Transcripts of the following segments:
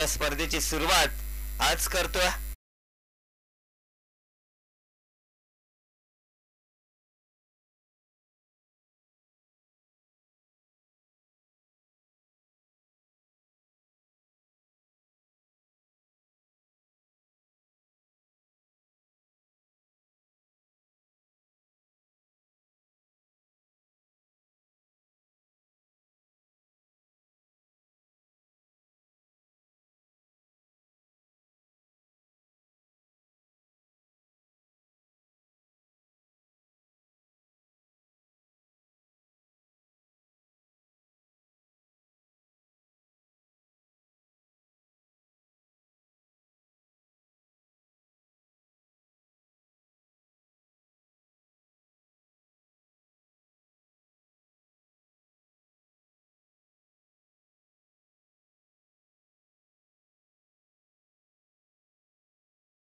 आता स्पर्धेची सुरुवात आज करतोय.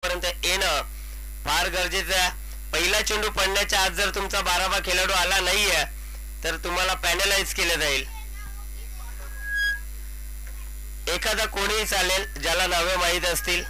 पर्यंत येणं फार गरजेचं आहे. पहिला चेंडू पडण्याच्या आज जर तुमचा 12वा खेळाडू आला नाहीये तर तुम्हाला पॅनलाइज केलं जाईल. एखादा कोणीही चालेल ज्याला नावे माहीत असतील.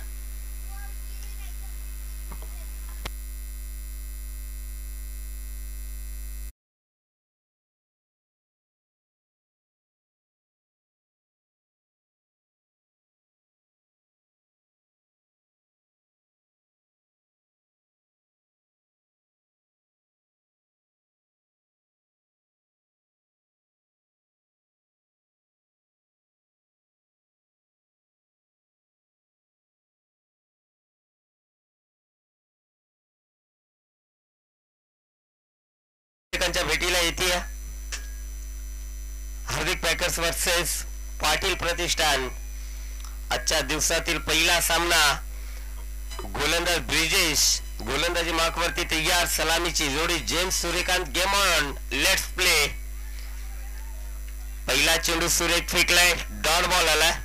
भेटीला येते. हार्दिक पॅकर्स वर्सेस पाटील प्रतिष्ठान. आजच्या दिवसातील पहिला सामना. गोलंदाज ब्रिजेश गोलंदाजी मार्कवरती तयार. सलामीची जोडी James Suryakant. Game on. Let's play. पहिला चेंडू सुरेख फेकलाय. डॉट बॉल आला.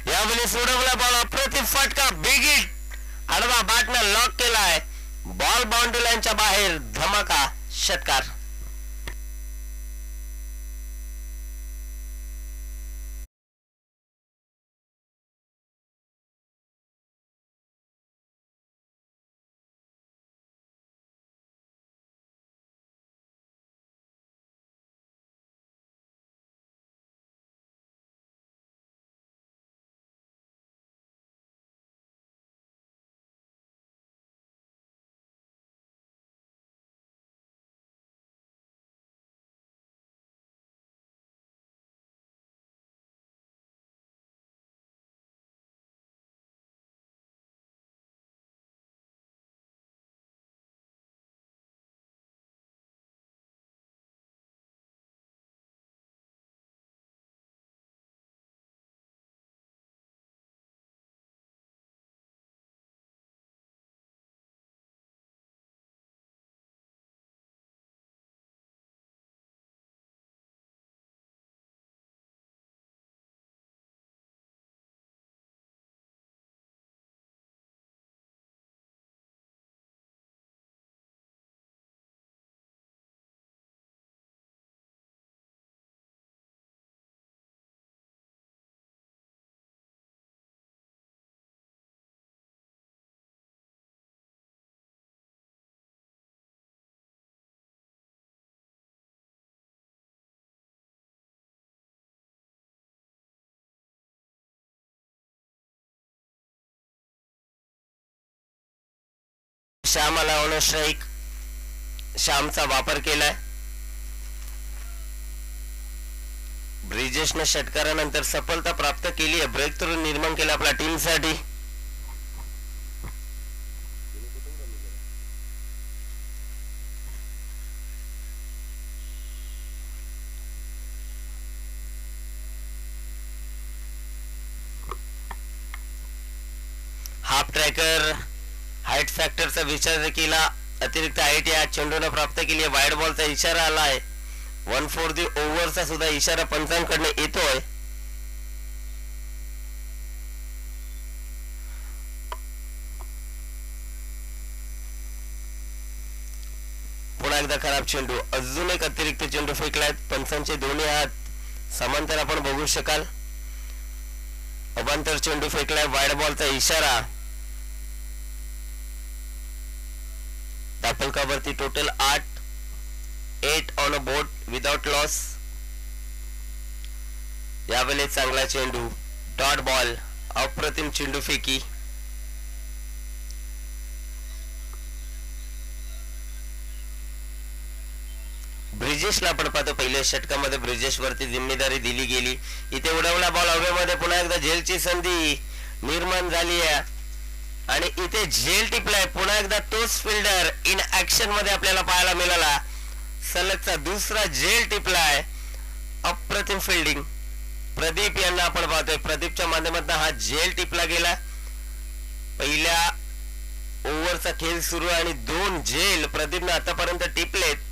यावेळी सोडवला बॉल. अप्रतिम फटका. Big hit. आडवा बॅटनं लॉक केलाय. बॉल बाउंड्री लाईनच्या बाहेर. धमाका षटकार. श्यामाला ऑन स्ट्राईक. श्यामचा वापर केलाय. ब्रिजेशने षटकारानंतर सफलता प्राप्त केली आहे. ब्रेक थ्रू निर्माण केला आपल्या टीमसाठी. हाफ ट्रॅकर हाईट फॅक्टरचा विचार केला. अतिरिक्त हाईट या चेंडूने प्राप्त केली आहे. वाईड बॉलचा इशारा आलाय. 1 फॉर दी ओव्हरचा सुद्धा इशारा पंचांकडून येतोय. पुन्हा एकदा खराब चेंडू, अजून एक अतिरिक्त चेंडू फेकलाय. पंचांचे दोन्ही हात समांतर आपण बघू शकाल. अवांतर चेंडू फेकलाय, वाईड बॉलचा इशारा. धापलकावरती total 8 on a board without loss. यावेळेस चांगला चेंडू, डॉट बॉल, अप्रतिम चेंडू फेकी. ब्रिजेशला आपण पाहतो पहिल्या षटकामध्ये ब्रिजेश वरती जिम्मेदारी दिली गेली. इथे उडवला बॉल हवेमध्ये, पुन्हा एकदा झेलची संधी निर्माण झाली आहे आणि इथे झेल टिपलाय. पुन्हा एकदा तोच फिल्डर इन ऍक्शन मध्ये आपल्याला पाहायला मिळाला. सलगचा दुसरा झेल टिपलाय. अप्रतिम फिल्डिंग प्रदीप यांना आपण पाहतोय. प्रदीपच्या माध्यमातून हा झेल टिपला गेला. पहिल्या ओव्हरचा खेळ सुरू आणि 2 झेल प्रदीपने आतापर्यंत टिपलेत.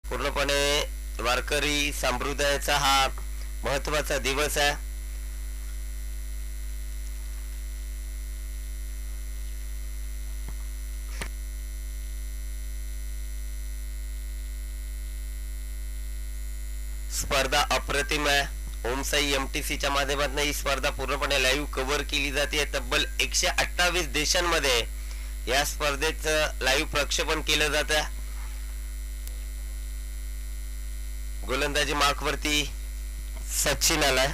पूर्णपणे वारकरी संप्रदायाचा हा महत्वाचा दिवस आहे. स्पर्धा अप्रतिम आहे. ओमसाई एमटीसीच्या माध्यमातून ही स्पर्धा पूर्णपणे लाईव्ह कव्हर केली जाते. तब्बल 128 देशांमध्ये या स्पर्धेचं लाईव्ह प्रक्षेपण केलं जातं. गोलंदाजी मार्कवरती सचिन आलाय.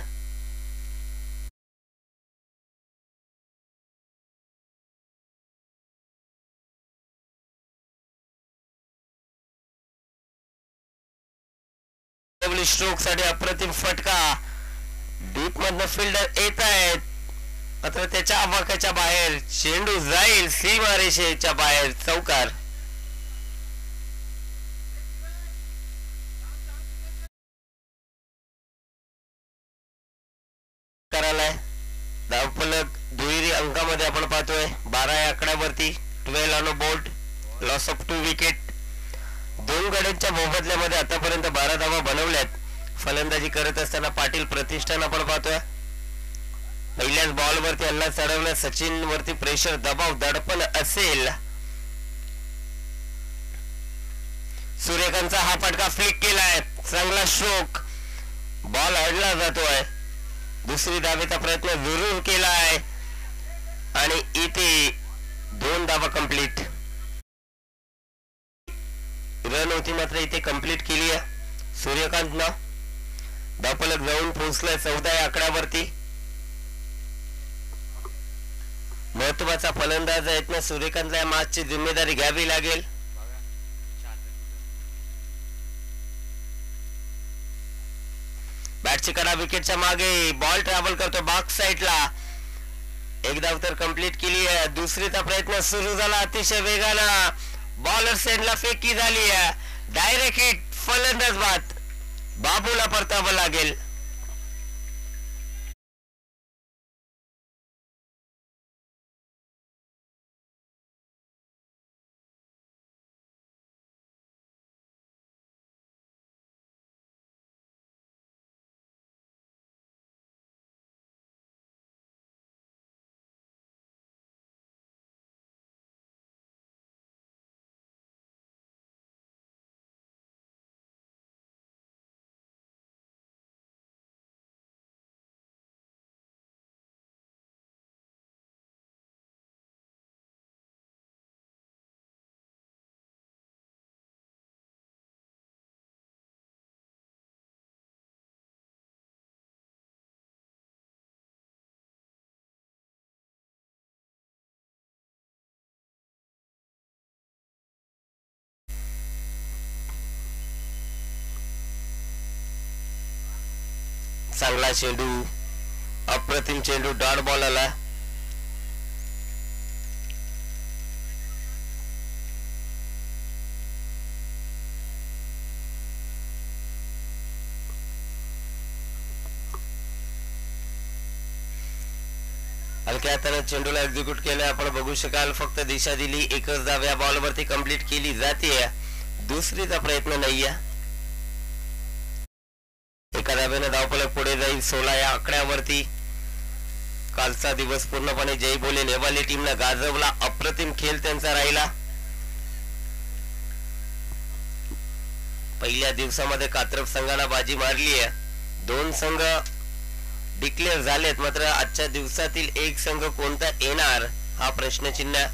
स्ट्रोक साठी अप्रतिम फटका. डीप मधनं फिल्डर येत आहेत, मात्र त्याच्या आवाक्याच्या बाहेर चेंडू जाईल सीमारेषेच्या बाहेर. चौकार. करायलाय धावफलक दुहेरी अंकामध्ये आपण पाहतोय. 12 या आकड्यावरती 12 on board, loss of 2 wicket. 2 गड्यांच्या मोबदल्यामध्ये आतापर्यंत 12 धावा बनवल्यात. फलंदाजी करत असताना पाटील प्रतिष्ठान आपण पाहतोय. पहिल्याच बॉल वरती हल्ला चढवला. सचिन वरती प्रेशर, दबाव, दडपण असेल. सूर्यकांतचा हा फटका फ्लिक केलाय. चांगला स्ट्रोक, बॉल अडला जातोय. दुसरी धावेचा प्रयत्न जरूर केलाय आणि इथे 2 धावा कंप्लीट. रन होती मात्र इथे कंप्लीट केली आहे सूर्यकांतनं. धावफलक जाऊन पोहोचलाय 14 या आकड्यावरती. महत्वाचा फलंदाज आहेत ना सूर्यकांतला या मॅचची जिम्मेदारी घ्यावी लागेल. बॅटची कडा विकेटच्या मागे, बॉल ट्रॅव्हल करतो बॅक साइडला. एक धाव तर कंप्लीट केली आहे. दुसरीचा प्रयत्न सुरू झाला अतिशय वेगानं. बॉलर सेंडला फेकी झाली आहे. डायरेक्ट हिट, फलंदाज बाद. बाबूला परतावं लागेल. चांगला चेंडू, अप्रतिम चेंडू, डॉट बॉल आला. हलक्या हाताने चेंडूला एक्झिक्यूट केलं. आपण बघू शकाल फक्त दिशा दिली, एकच धाव या बॉल वरती कंप्लीट केली जाते. दुसरीचा प्रयत्न नाहीये. एका धाब्याने धावफलक पुढे जाईल 16 या आकड्यावरती. कालचा दिवस पूर्णपणे जय बोले नेवाली टीमनं गाजवला. अप्रतिम खेळ त्यांचा राहिला. पहिल्या दिवसामध्ये कात्रप संघाला बाजी मारली आहे. 2 संघ डिक्लेअर झालेत, मात्र आजच्या दिवसातील एक संघ कोणता येणार हा प्रश्नचिन्ह.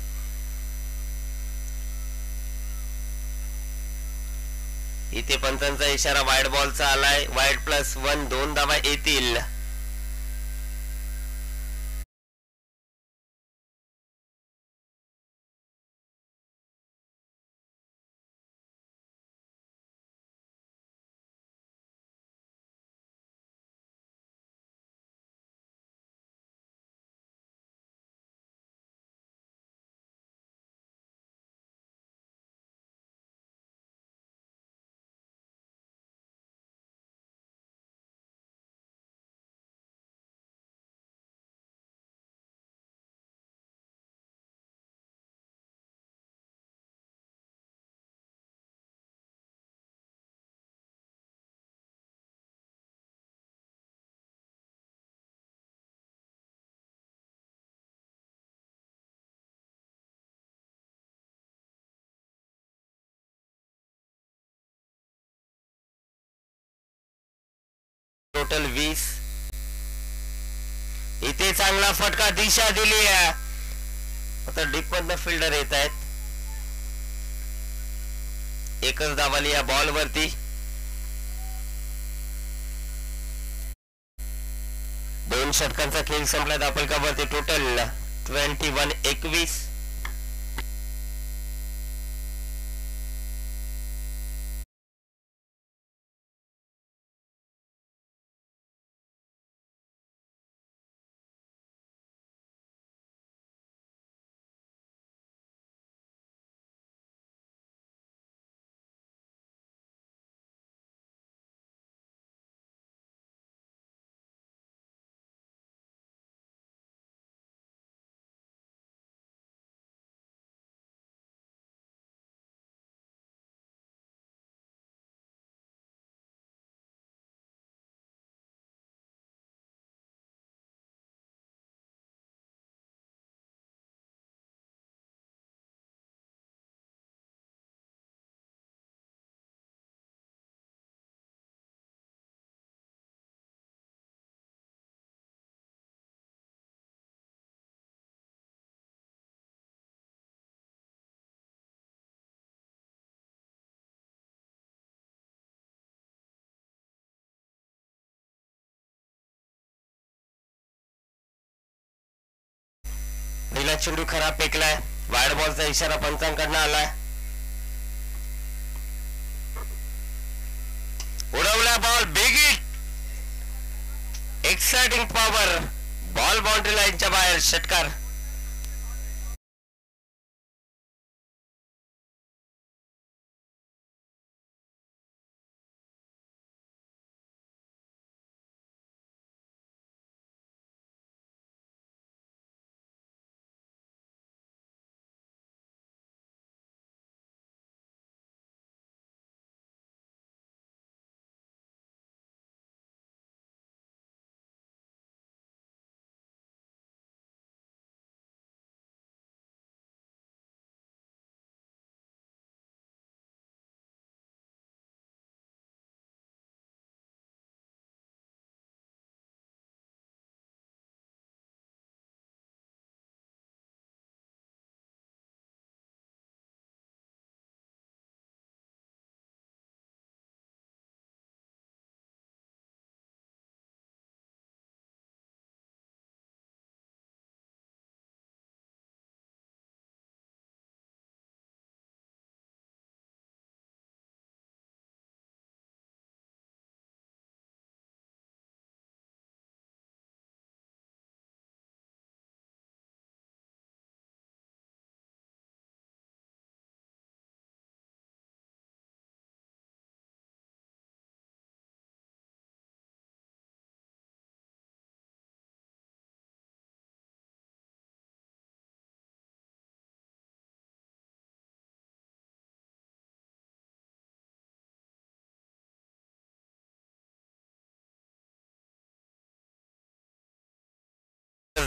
इथे पंचांचा इशारा वाईड बॉलचा आलाय. वाईड +1, 2 धावा येतील. टोटल 20. इथे चांगला फटका, दिशा दिली आहे. आता डीप मधनं फिल्डर येत आहेत. एकच धाव आली या बॉल वरती. 2 षटकांचा खेळ संपला. धावफलकावरती टोटल 21-21. पहिला चेंडू खराब फेकलाय. वाईड बॉलचा इशारा पंचांकडनं आलाय. उडवला ball, big hit, exciting power. Ball boundary लाईनच्या बाहेर. षटकार.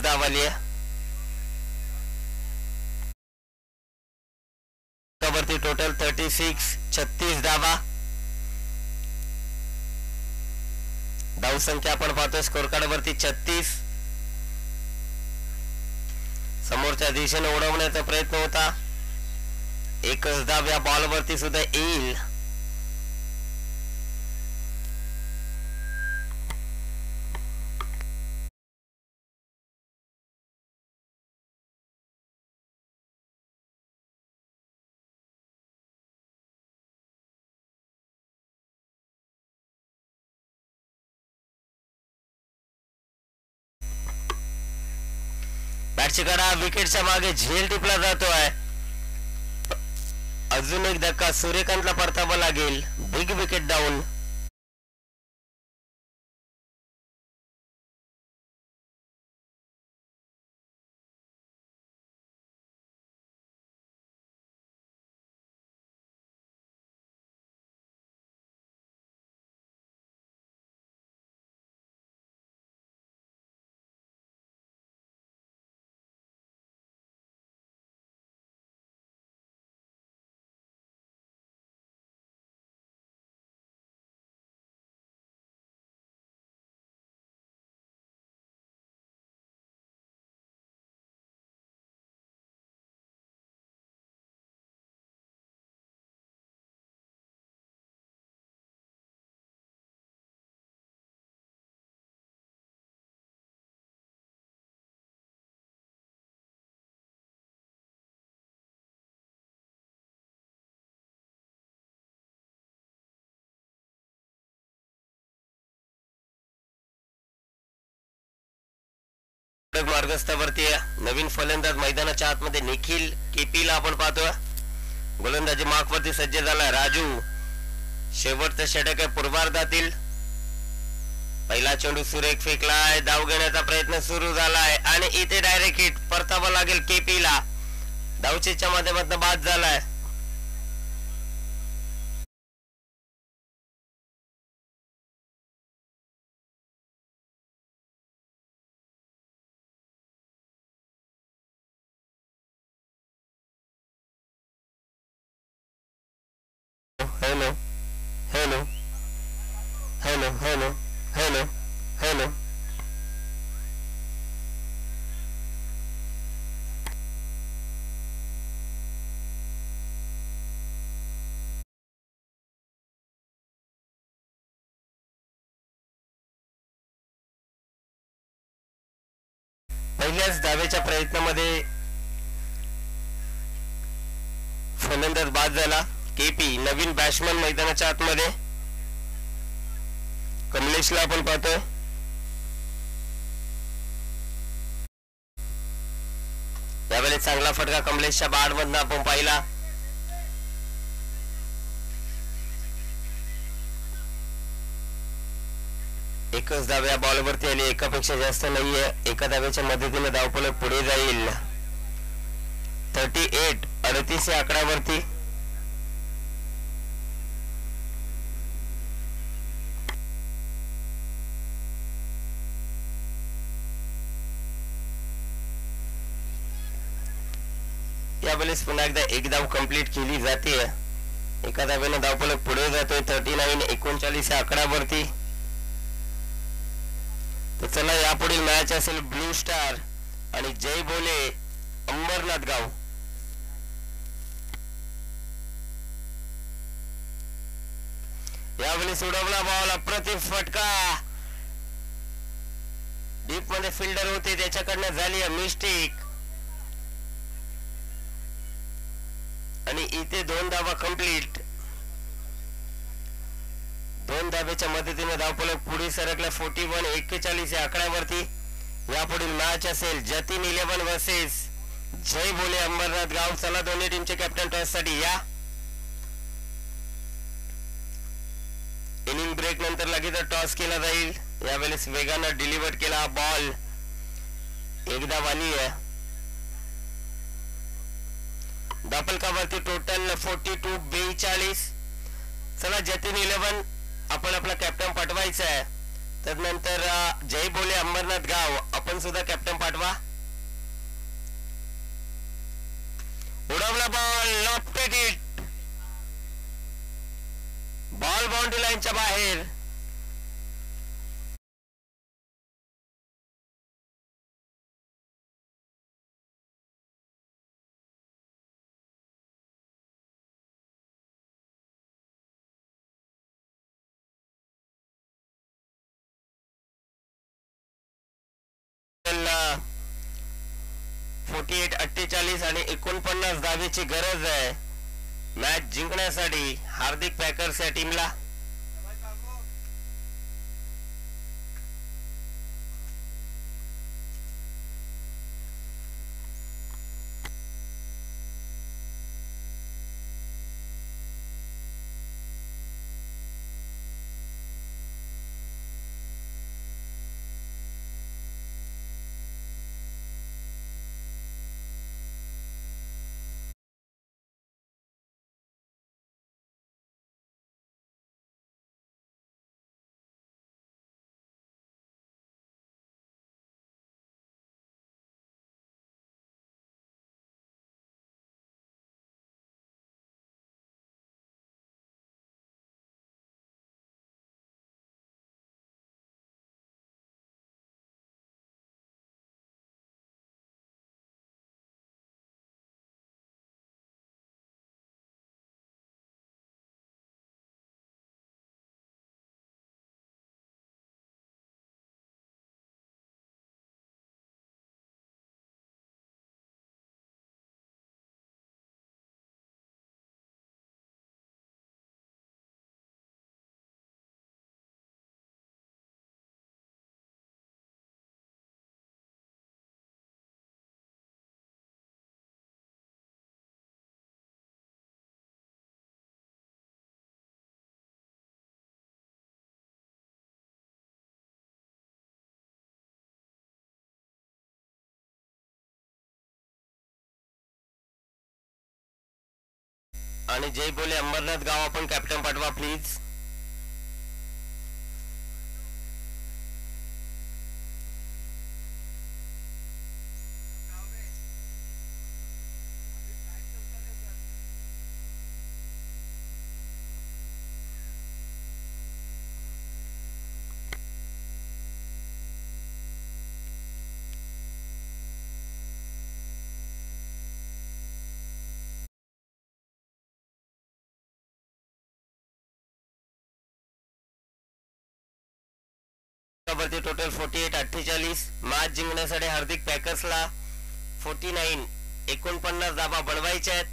धाव आली आहे. वरती टोटल 36 धावा. धावसंख्या आपण पाहतोय स्कोर कार्ड वरती 36. समोरच्या दिशेने उडवण्याचा प्रयत्न होता. एकच धाव या बॉल वरती सुद्धा येईल. बॅटची कडा विकेटच्या मागे झेल टिपला जातोय. अजून एक धक्का सूर्यकांतला परतावा लागेल. Big wicket down. मार्गस्थावरती नवीन फलंदाज मैदानाच्या आतमध्ये निखिल केपीला आपण पाहतोय. गोलंदाजी मार्कवरती सज्ज झाला राजू. शेवटचा षटक आहे पूर्वार्धातील. पहिला चेंडू सुरेख फेकलाय. धाव घेण्याचा प्रयत्न सुरू झालाय आणि इथे डायरेक्ट हिट. परतावा लागेल केपीला. धावचीच्या माध्यमातून बाद झालाय. Hello hello hello hello hello hello. पहिल्याच धावेच्या प्रयत्नामध्ये फलंदाज बाद झाला. केपी नवीन बॅट्समन मैदानाच्या आतमध्ये. कमलेशला आपण पाहतोय. यावेळेस चांगला फटका कमलेशच्या बॅट मधून आपण पाहिला. एकच धाव या बॉलवरती आली. एकापेक्षा जास्त नाहीये. एका धावेच्या मदतीने धावफलक पुढे जाईल. 38 या आकड्यावरती. यावेळेस पुन्हा एकदा एक धाव कंप्लीट केली जाते. एका धावेने धावफलक पुढे जातोय 39 या आकड्यावरती. तर चला यापुढील मॅच असेल ब्लू स्टार आणि जय बोले अंबरनाथ गाव. यावेळेस उडवला बॉल. अप्रतिम फटका. डीप मध्ये फिल्डर होते त्याच्याकडनं झाली मिस्टेक आणि इथे 2 धावा कंप्लीट. 2 धाब्याच्या मदतीने धावफलक पुढे सरकला 41 या आकड्यावरती. यापुढील मॅच असेल जतीन 11 वर्सेस जय बोले अंबरनाथ गाव. चला दोन्ही टीमचे कॅप्टन टॉस साठी या. इनिंग ब्रेक नंतर लगेच टॉस केला जाईल. यावेळेस वेगानं डिलिव्हर केला बॉल. एक धाव आली आहे. धावफलकावरती टोटल 42. चला जतीन 11 आपण आपला कॅप्टन पाठवायचा आहे. तदनंतर जय बोले अंबरनाथ गाव आपण सुद्धा कॅप्टन पाठवा. उडवला ball, lofted it, ball boundary लाईनच्या बाहेर. ला 48-48 आणि 49 धावेची गरज आहे मॅच जिंकण्यासाठी हार्दिक पॅकर्स या टीमला. आणि जय बोले अंबरनाथ गाव आपण कॅप्टन पाठवा प्लीज. वरती टोटल 48-48 मॅच जिंकण्यासाठी हार्दिक पॅकर्सला 49 धावा बनवायच्या आहेत.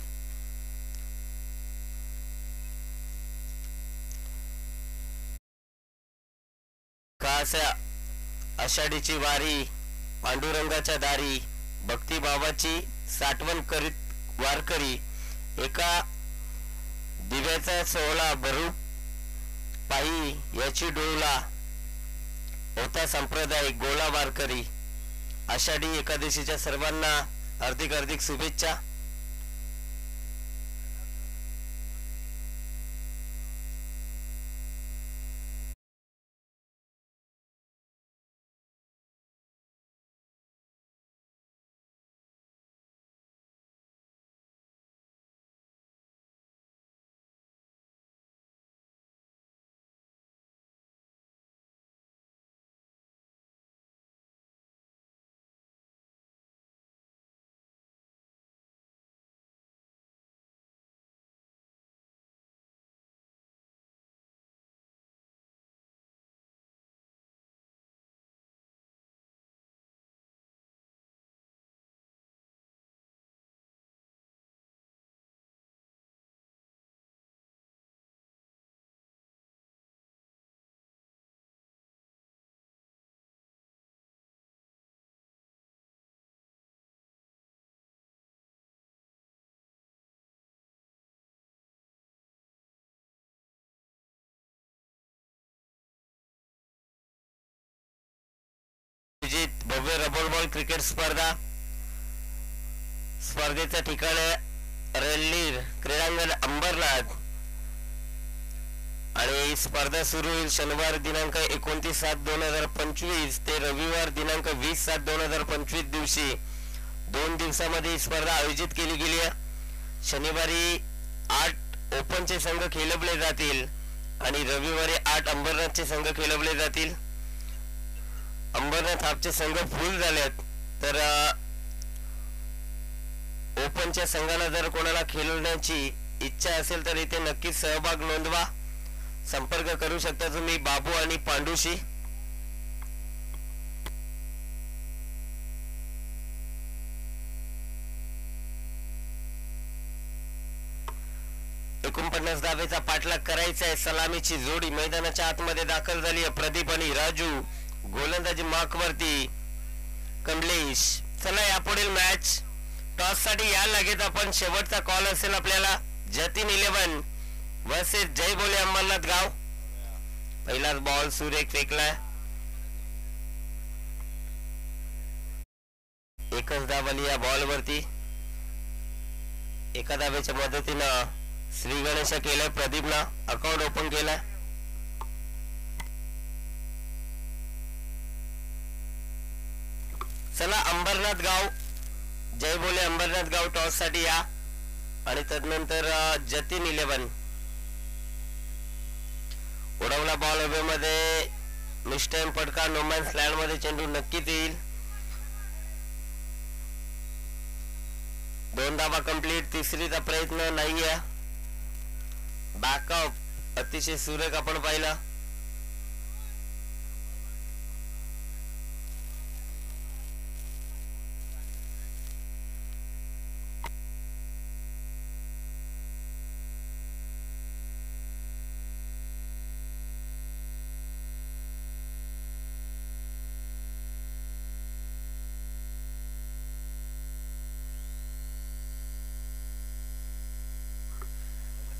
कासा आषाढीची वारी, पांडुरंगाच्या दारी, भक्तिभावाची साठवण करीत वारकरी, एका दिव्याचा सोहळा भरू पायी याची डोला होता सांप्रदायिक गोला वारकरी. आषाढी एकादशीच्या सर्वांना हार्दिक हार्दिक शुभेच्छा. भव्य रबर बॉल क्रिकेट स्पर्धेचं ठिकाण रेल्ली क्रीडांगण अंबरनाथ. आणि ही स्पर्धा सुरू होईल शनिवार दिनांक 29/7/2025 ते रविवार दिनांक 20/7/2025 दिवशी 2 दिवसामध्ये ही स्पर्धा आयोजित केली गेली आहे. शनिवारी 8 ओपनचे संघ खेळवले जातील आणि रविवारी 8 अंबरनाथचे संघ खेळवले जातील. अंबरनाथ हाफचे संघ फुल झालेत, तर ओपनच्या संघाला जर कोणाला खेळण्याची इच्छा असेल तर इथे नक्कीच सहभाग नोंदवा. संपर्क करू शकता तुम्ही बाबू आणि पांडूशी. एकोणपन्नास धावेचा पाठलाग करायचा आहे. सलामीची जोडी मैदानाच्या आतमध्ये दाखल झाली आहे. प्रदीप आणि राजू गोलंदाजी मार्क वरती. कमलेश, चला यापुढील मॅच टॉस साठी या लगेच आपण शेवटचा कॉल असेल आपल्याला. जतीन 11 वर्सेस जय बोले अंबरनाथ गाव. पहिलाच बॉल सुरेख फेकलाय. एकच धाव आली या बॉल वरती. एका धावेच्या मदतीनं श्री गणेश केलंय. प्रदीपला अकाउंट ओपन केलाय. चला अंबरनाथ गाव, जय बोले अंबरनाथ गाव टॉस साठी या. आणि तदनंतर जतीन 11 उडवला बॉल हवेमध्ये. मिस्टाईम फटका. नोमॅन्स लँड मध्ये चेंडू नक्कीच येईल. 2 धावा कंप्लीट. तिसरीचा प्रयत्न नाहीये. बॅकअप अतिशय सुरेख आपण पाहिला.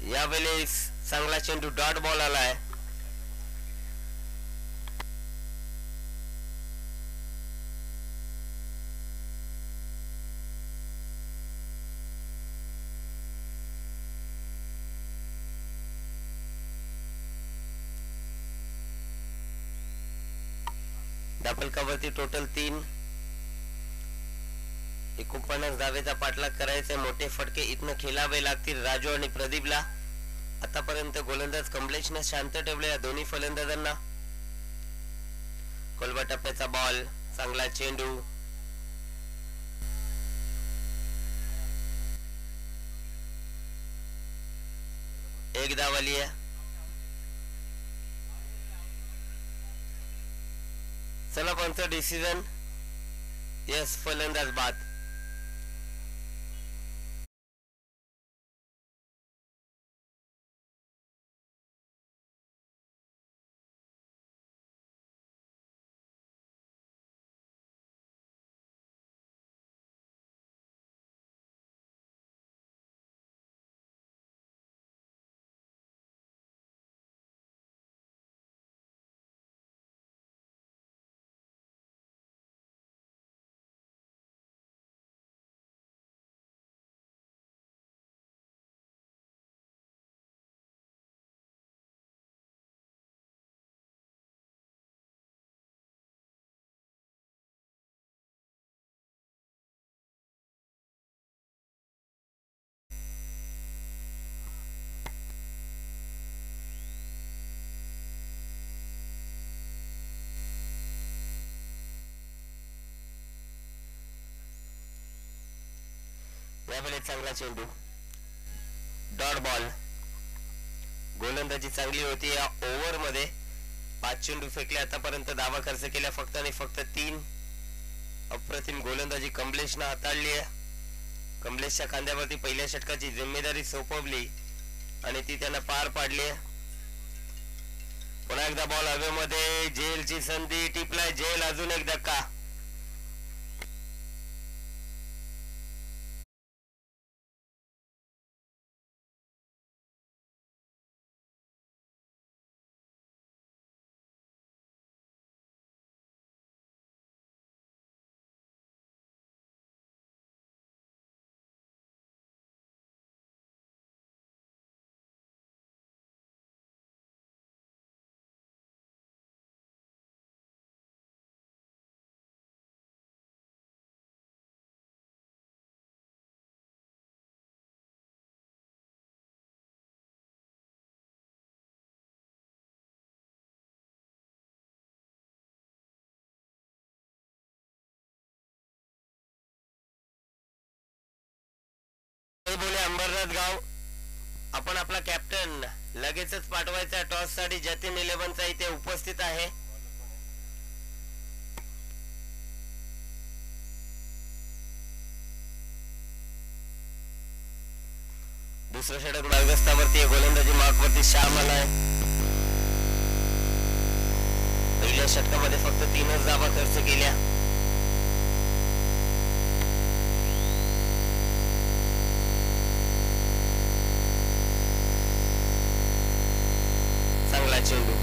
यावेळेस चांगला चेंडू डॉट बॉल आलाय. धापलकावरती टोटल 3. 49 धावेचा पाठलाग करायचा. मोठे फटके इथनं खेळावे लागतील राजू आणि प्रदीपला. आतापर्यंत गोलंदाज कमलेशने शांत ठेवले या दोन्ही फलंदाजांना. कोलबा टप्प्याचा बॉल. चांगला चेंडू. एक धाव आली आहे. चला पंच डिसिजन. यस, फलंदाज बाद. यावेळेस चांगला चेंडू. Dot ball. गोलंदाजी चांगली होती या ओव्हर मध्ये. 5 चेंडू फेकले. आतापर्यंत धावा खर्च केल्या फक्त आणि फक्त 3. अप्रतिम गोलंदाजी कमलेशने हाताळली आहे. कमलेशच्या खांद्यावरती पहिल्या षटकाची जिम्मेदारी सोपवली आणि ती त्यानं पार पाडली आहे. पुन्हा एकदा बॉल हवेमध्ये. जेलची संधी. टिपलाय जेल. अजून एक धक्का. बोले अंबरनाथ गाव आपण आपला कॅप्टन लगेचच पाठवायचा टॉस साठी जतीन 11 चा इथे उपस्थित आहे. दुसरा षटक मार्गस्थावरती गोलंदाजी मार्कवरती श्याम आलाय. पहिल्या षटकामध्ये फक्त 3च धावा खर्च केल्या. चांगला चेंडू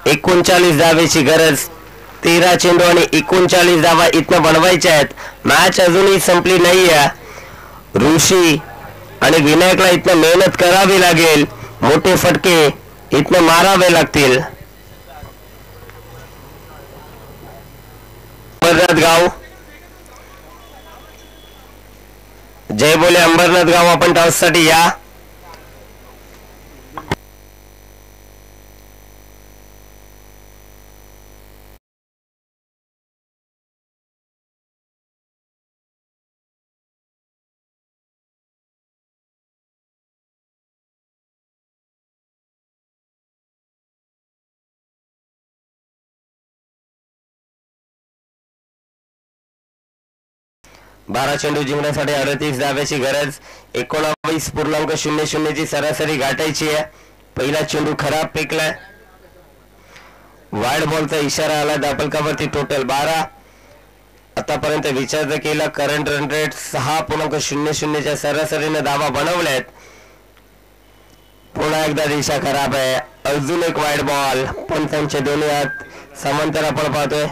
एकोणचाळीस धावेची गरज. 13 चेंडू आणि 39 धावा इथनं बनवायच्या आहेत. मॅच अजूनही संपली नाहीये. ऋषी आणि विनायकला इथनं मेहनत करावी लागेल. मोठे फटके इथनं मारावे लागतील. अंबरनाथ गाव जय बोले अंबरनाथ गाव आपण टॉस साठी या. बारा चेंडू जिंकण्यासाठी 38 धाव्याची गरज. 19.00 ची सरासरी गाठायची आहे. पहिला चेंडू खराब फेकलाय. वाईड बॉलचा इशारा आला. दापलकावरती टोटल 12. आतापर्यंत विचार केला करंट रन रेट 6.00 च्या सरासरीने धावा बनवल्यात. पुन्हा एकदा दिशा खराब आहे. अजून एक वाईड बॉल. पण त्यांचे दोन्ही हात समांतर आपण पाहतोय.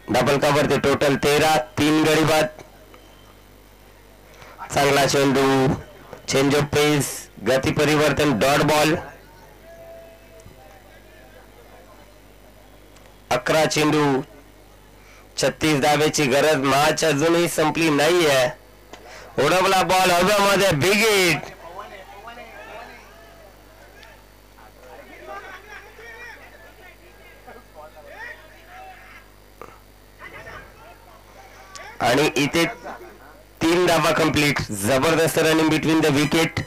Double कव्हरती total 13. 3 गडी बाद. चांगला चेंडू. चेंज ऑफ पेस. गती परिवर्तन. Dot ball. 11 चेंडू 36 धावेची गरज. मॅच अजूनही संपली नाहीये. उडवला बॉल हवेमध्ये. Big hit. आणि इथे धावा कंप्लीट. जबरदस्त रनिंग बिटवीन द विकेट.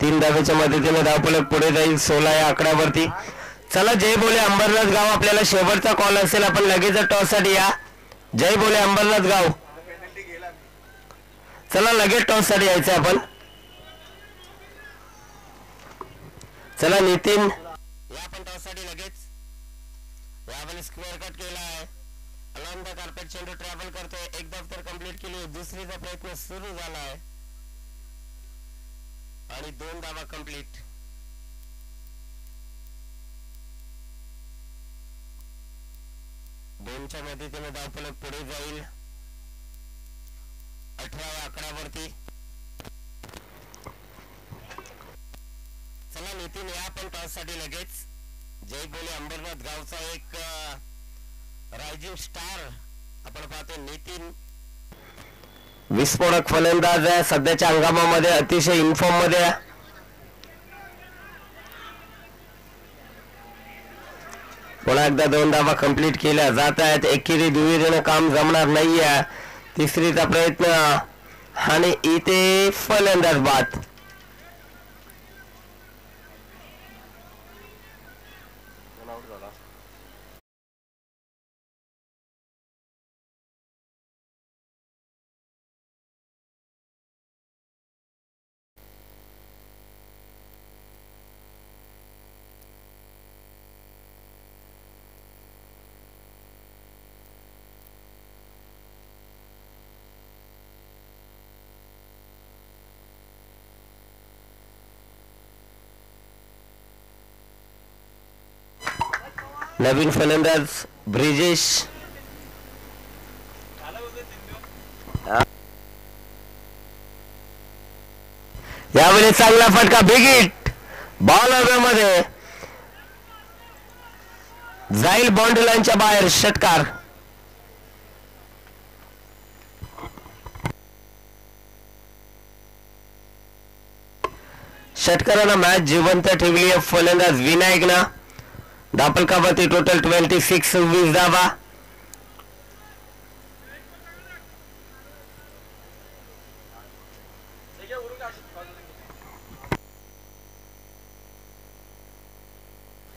3 धावेच्या मदतीने धावफलक पुढे जाईल 16 या आकड्यावरती. चला जय बोले अंबरनाथ गाव, आपल्याला शेवटचा कॉल असेल, आपण लगेच टॉस साठी या. जय बोले अंबरनाथ गाव, चला लगेच टॉस साठी यायचं आपण. चला नितीन या आपण टॉस साठी लगेच. यावेळी स्क्वेअर कट केला आहे. अलॉंग द कार्पेट चेंडू ट्रॅव्हल करतोय. एक धाव तर कंप्लीट केली. दुसरीचा प्रयत्न सुरू झाला आहे आणि 2 धावा कंप्लीट. दोनच्या मदतीने धावफलक पुढे जाईल 18 आकड्यावरती. चला नितीन या पण टॉस साठी लगेच. जय बोले अंबरनाथ गावचा एक रायझिंग स्टार आपण पाहतो नितीन. विस्फोटक फलंदाज आहे सध्याच्या हंगामामध्ये, अतिशय इन्फॉर्म मध्ये. पुन्हा एकदा 2 धावा कंप्लीट केल्या जात आहेत. एकेरी दुहेरीने काम जमणार नाहीये. तिसरीचा प्रयत्न आणि इथे फलंदाज बाद. नवीन फलंदाज ब्रिजेश. यावेळी चांगला फटका, बिग हिट. बॉल हवेमध्ये जाईल बाउंड्री लाईनच्या बाहेर. षटकार. षटकारानं मॅच जिवंत ठेवली आहे फलंदाज विनायकना. धावफलकावरती टोटल 26 धावा.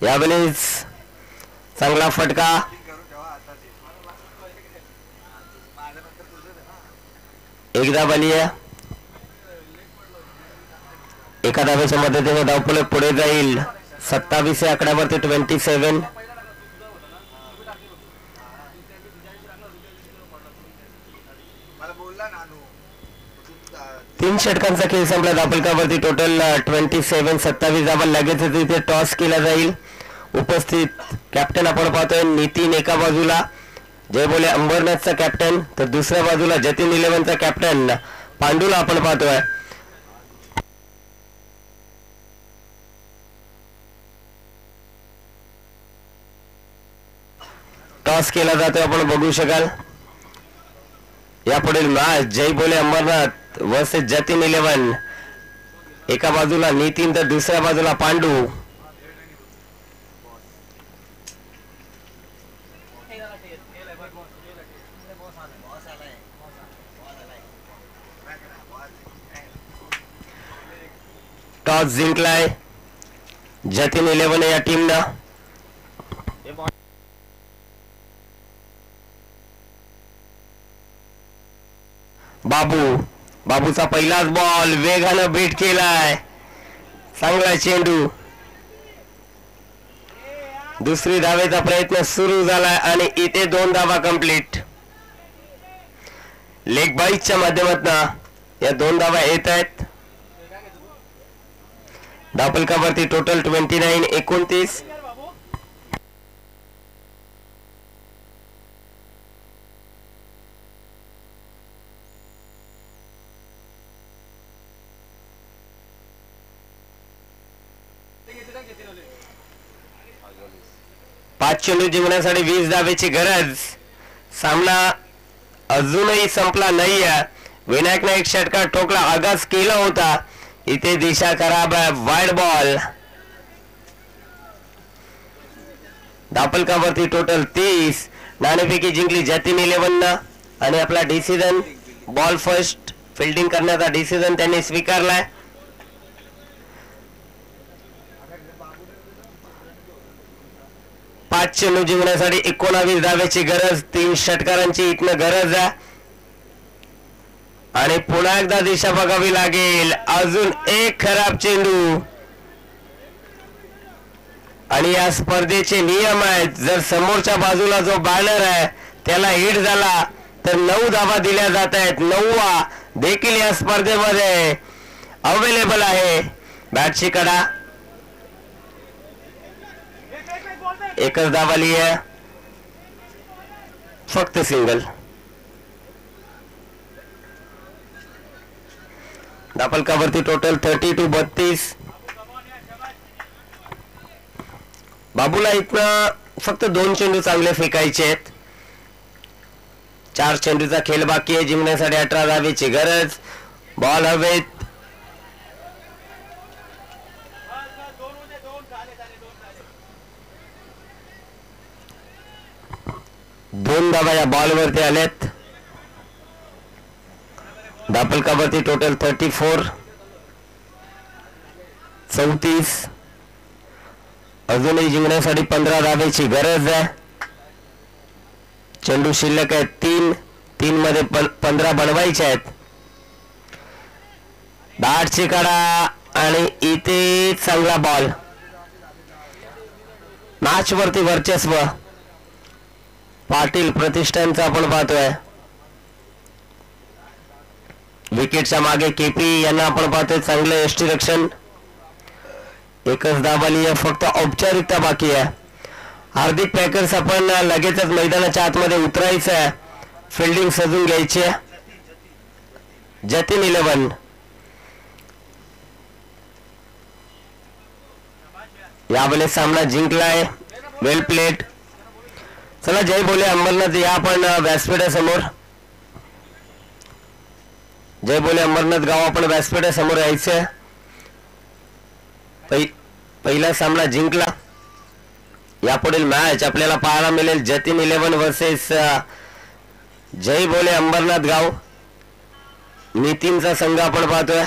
यावेळेस चांगला फटका. एक धाव आली आहे. एका धावेच्या मदतीने धावफलक पुढे जाईल 27 या आकड्यावरती 27. 3 षटकांचा खेळ संपला. धावफलकावरती टोटल 27. 27 धावा. लगेच तिथे टॉस केला जाईल. उपस्थित कॅप्टन आपण पाहतोय नितीन एका बाजूला, जय बोले अंबरनाथचा कॅप्टन, तर दुसऱ्या बाजूला जतीन 11चा कॅप्टन पांडूला आपण पाहतोय. टॉस केला जातो आपण बघू शकाल. यापुढील मॅच जय बोले अंबरनाथ वर्सेस जतीन 11. एका बाजूला नितीन तर दुसऱ्या बाजूला पांडू. टॉस जिंकलाय जतीन 11 या टीमनं. बाबूचा पहिलाच बॉल वेगानं बीट केलाय. चांगला चेंडू. दुसरी धावेचा प्रयत्न सुरू झालाय आणि इथे 2 धावा कंप्लीट. लेग बाईटच्या माध्यमातून या 2 धावा येत आहेत. धावफलकावरती टोटल 29. पाच चेंडू जिंकण्यासाठी 20 धावेची गरज. सामना अजूनही संपला नाहीये. विनायकने एक षटकार ठोकला, आगास केला होता. इथे दिशा खराब आहे. Wide ball. धावफलकावरती टोटल 30. नाणेफेकी जिंकली जतीन 11. आणि आपला डिसिजन बॉल फर्स्ट फिल्डिंग करण्याचा डिसिजन त्यांनी स्वीकारलाय. पाच चेंडू जिंकण्यासाठी 19 धाव्याची गरज. 3 षटकारांची इथनं गरज आहे आणि पुन्हा एकदा दिशा बघावी लागेल. अजून एक खराब चेंडू आणि या स्पर्धेचे नियम आहेत. जर समोरच्या बाजूला जो बॅनर आहे त्याला हिट झाला तर 9 धावा दिल्या जात आहेत. 9वा देखील या स्पर्धेमध्ये अवेलेबल आहे. बॅटची कडा, एकच धाव आली आहे, फक्त सिंगल. धापलकावरती टोटल 32. बाबूला इथनं फक्त 2 चेंडू चांगले फेकायचे आहेत. 4 चेंडूचा खेळ बाकी आहे. जिंकण्यासाठी 18 धावेची गरज. बॉल हवेत. दोन धावा या बॉलवरती आल्यात. दापलकावरती टोटल 34. 34. अजूनही जिंकण्यासाठी 15 धावेची गरज आहे. चेंडू शिल्लक आहे 3 मध्ये 15 बनवायचे आहेत. दाटची कडा आणि इथे चांगला बॉल. मॅच वरती वर्चस्व पाटील प्रतिष्ठानचा आपण पाहतोय. विकेटच्या मागे केपी यांना आपण पाहतोय. चांगलं यष्टी रक्षण. एकच धाव आली आहे, फक्त औपचारिकता बाकी आहे. हार्दिक पॅकर्स आपण लगेचच मैदानाच्या आतमध्ये उतरायचं आहे. फिल्डिंग सजून घ्यायची आहे. जतीन 11 यावेळेस सामना जिंकलाय. वेल प्लेट. चला जय बोले अंबरनाथ या आपण व्यासपीठासमोर. जय बोले अंबरनाथ गाव आपण व्यासपीठासमोर यायचं. पहिला सामना जिंकला. यापुढील मॅच आपल्याला पाहायला मिळेल जतीन 11 वर्सेस जय बोले अंबरनाथ गाव. नितीनचा संघ आपण पाहतोय.